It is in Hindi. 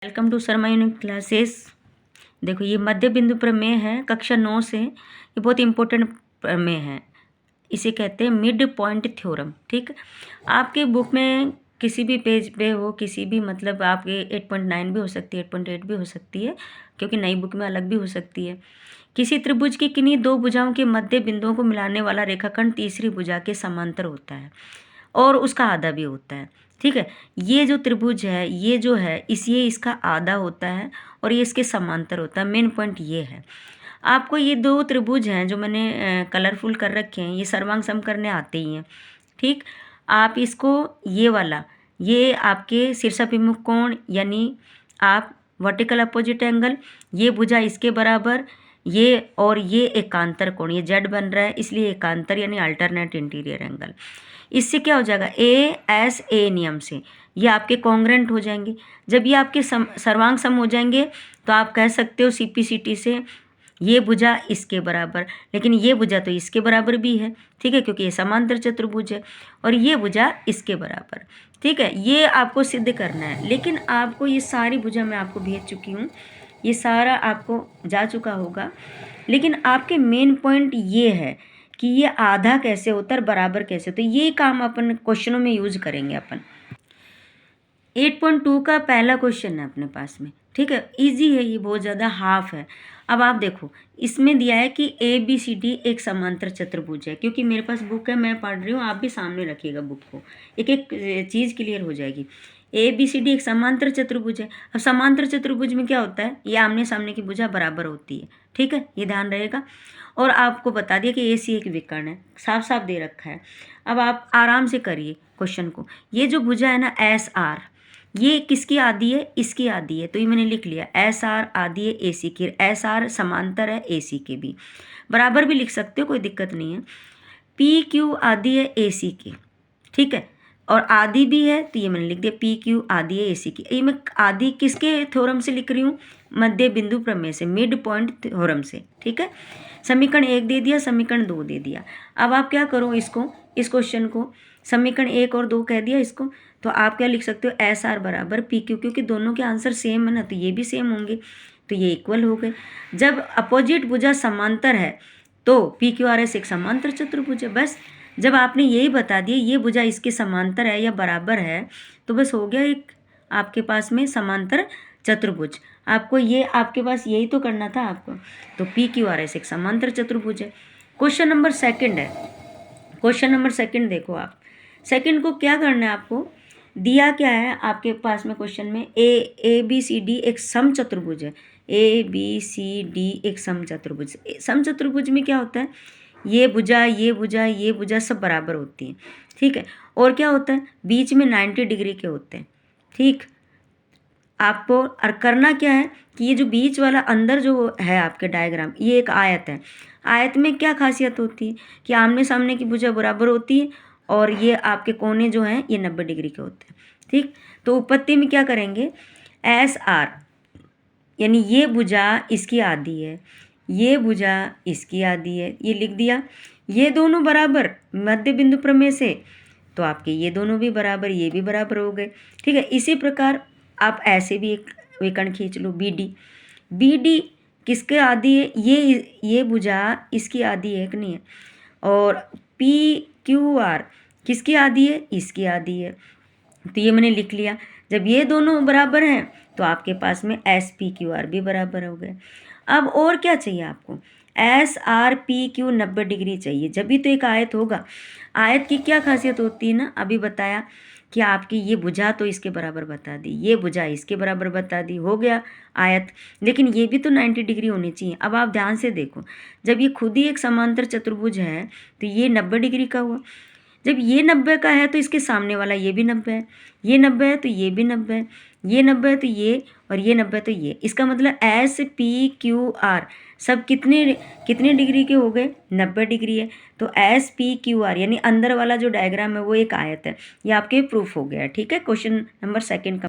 Welcome to Sharma unique classes. देखो ये मध्य बिंदु प्रमेय है कक्षा 9 से। ये बहुत इंपॉर्टेंट प्रमेय है, इसे कहते हैं मिड पॉइंट थ्योरम। ठीक, आपके बुक में किसी भी पेज पे हो, किसी भी मतलब आपके 8.9 भी हो सकती है, 8.8 भी हो सकती है, क्योंकि नई बुक में अलग भी हो सकती है। किसी त्रिभुज की किन्हीं दो भुजाओं के मध्य बिंदुओं को मिलाने वाला रेखाखंड तीसरी भुजा के समांतर होता है और उसका आधा भी होता है। ठीक है, ये जो त्रिभुज है ये जो है ये इसका आधा होता है और ये इसके समांतर होता है। मेन पॉइंट ये है। आपको ये दो त्रिभुज हैं जो मैंने कलरफुल कर रखे हैं, ये सर्वांग सम करने आते ही हैं। ठीक, आप इसको ये वाला, ये आपके शीर्षाभिमुख कोण यानी आप वर्टिकल अपोजिट एंगल, ये भुजा इसके बराबर, ये और ये एकांतर कोण, ये जेड बन रहा है इसलिए एकांतर यानी अल्टरनेट इंटीरियर एंगल। इससे क्या हो जाएगा, ए एस ए नियम से ये आपके कॉन्ग्रेंट हो जाएंगे। जब ये आपके सर्वांग सम हो जाएंगे तो आप कह सकते हो सीपीसीटी से ये भुजा इसके बराबर, लेकिन ये भुजा तो इसके बराबर भी है। ठीक है, क्योंकि ये समांतर चतुर्भुज है और ये भुजा इसके बराबर। ठीक है, ये आपको सिद्ध करना है, लेकिन आपको ये सारी भुजा मैं आपको भेज चुकी हूँ, ये सारा आपको जा चुका होगा। लेकिन आपके मेन पॉइंट ये है कि ये आधा कैसे होता है और बराबर कैसे होता है, ये काम अपन क्वेश्चनों में यूज करेंगे। अपन 8.2 का पहला क्वेश्चन है अपने पास में। ठीक है, इजी है, ये बहुत ज़्यादा हाफ है। अब आप देखो, इसमें दिया है कि ए बी सी डी एक समांतर चतुर्भुज है। क्योंकि मेरे पास बुक है, मैं पढ़ रही हूँ, आप भी सामने रखिएगा बुक को, एक एक चीज़ क्लियर हो जाएगी। ए बी सी डी एक समांतर चतुर्भुज है। अब समांतर चतुर्भुज में क्या होता है, ये आमने सामने की भुजा बराबर होती है। ठीक है, ये ध्यान रहेगा। और आपको बता दिया कि ए सी एक विकर्ण है, साफ साफ दे रखा है। अब आप आराम से करिए क्वेश्चन को। ये जो भुजा है ना एस आर, ये किसकी आधी है, इसकी आधी है, तो ये मैंने लिख लिया एस आर आधी है ए सी की। एस आर समांतर है ए सी के भी, बराबर भी लिख सकते हो, कोई दिक्कत नहीं है। पी क्यू आधी है ए सी की। ठीक है, और आधी भी है तो ये मैंने लिख दिया पी क्यू आधी है ए सी की। ये मैं आधी किसके थ्योरम से लिख रही हूँ, मध्य बिंदु प्रमेय से, मिड पॉइंट थ्योरम से। ठीक है, समीकरण 1 दे दिया, समीकरण 2 दे दिया। अब आप क्या करो, इसको, इस क्वेश्चन को समीकरण 1 और 2 कह दिया इसको, तो आप क्या लिख सकते हो एस आर बराबर पी क्यू, क्योंकि दोनों के आंसर सेम है ना, तो ये भी सेम होंगे, तो ये इक्वल हो गए। जब अपोजिट भुजा समांतर है तो पी क्यू आर एस एक समांतर चतुर्भुज है। बस जब आपने यही बता दिया ये भुजा इसके समांतर है या बराबर है, तो बस हो गया एक आपके पास में समांतर चतुर्भुज। आपको ये आपके पास यही तो करना था आपको, तो पी क्यू आर एस एक समांतर चतुर्भुज है। क्वेश्चन नंबर सेकंड है, क्वेश्चन नंबर सेकंड देखो आप। सेकंड को क्या करना है आपको, दिया क्या है आपके पास में क्वेश्चन में, ए बी सी डी एक सम चतुर्भुज है। ए बी सी डी एक सम चतुर्भुज। सम चतुर्भुज में क्या होता है, ये भुजा ये भुजा ये भुजा सब बराबर होती है। ठीक है, और क्या होता है, बीच में 90 डिग्री के होते हैं। ठीक, आपको और करना क्या है कि ये जो बीच वाला अंदर जो है आपके डायग्राम, ये एक आयत है। आयत में क्या खासियत होती है कि आमने सामने की भुजा बराबर होती है और ये आपके कोने जो हैं ये 90 डिग्री के होते हैं। ठीक, तो उपपत्ति में क्या करेंगे, एस आर यानी ये भुजा इसकी आधी है, ये भुजा इसकी आधी है, ये लिख दिया। ये दोनों बराबर मध्य बिंदु प्रमेय से, तो आपके ये दोनों भी बराबर, ये भी बराबर हो गए। ठीक है, इसी प्रकार आप ऐसे भी एक विकर्ण खींच लो बी डी। बी डी किसके आधी है, ये भुजा इसकी आधी है कि नहीं है, और पी क्यू आर किसकी आधी है, इसकी आधी है, तो ये मैंने लिख लिया। जब ये दोनों बराबर हैं तो आपके पास में एस पी क्यू आर भी बराबर हो गए। अब और क्या चाहिए आपको, S R P Q 90 degree चाहिए, जब भी तो एक आयत होगा। आयत की क्या खासियत होती है ना, अभी बताया कि आपकी ये भुजा तो इसके बराबर बता दी, ये भुजा इसके बराबर बता दी, हो गया आयत। लेकिन ये भी तो 90 डिग्री होनी चाहिए। अब आप ध्यान से देखो, जब ये खुद ही एक समांतर चतुर्भुज है तो ये 90 डिग्री का हुआ। जब ये 90 का है तो इसके सामने वाला ये भी 90 है, ये 90 है तो ये भी 90 है, ये 90 है तो ये, और ये 90 है तो ये। इसका मतलब एस पी क्यू आर सब कितने कितने डिग्री के हो गए, 90 डिग्री है। तो एस पी क्यू आर यानी अंदर वाला जो डायग्राम है वो एक आयत है। ये आपके प्रूफ हो गया। ठीक है, क्वेश्चन नंबर सेकंड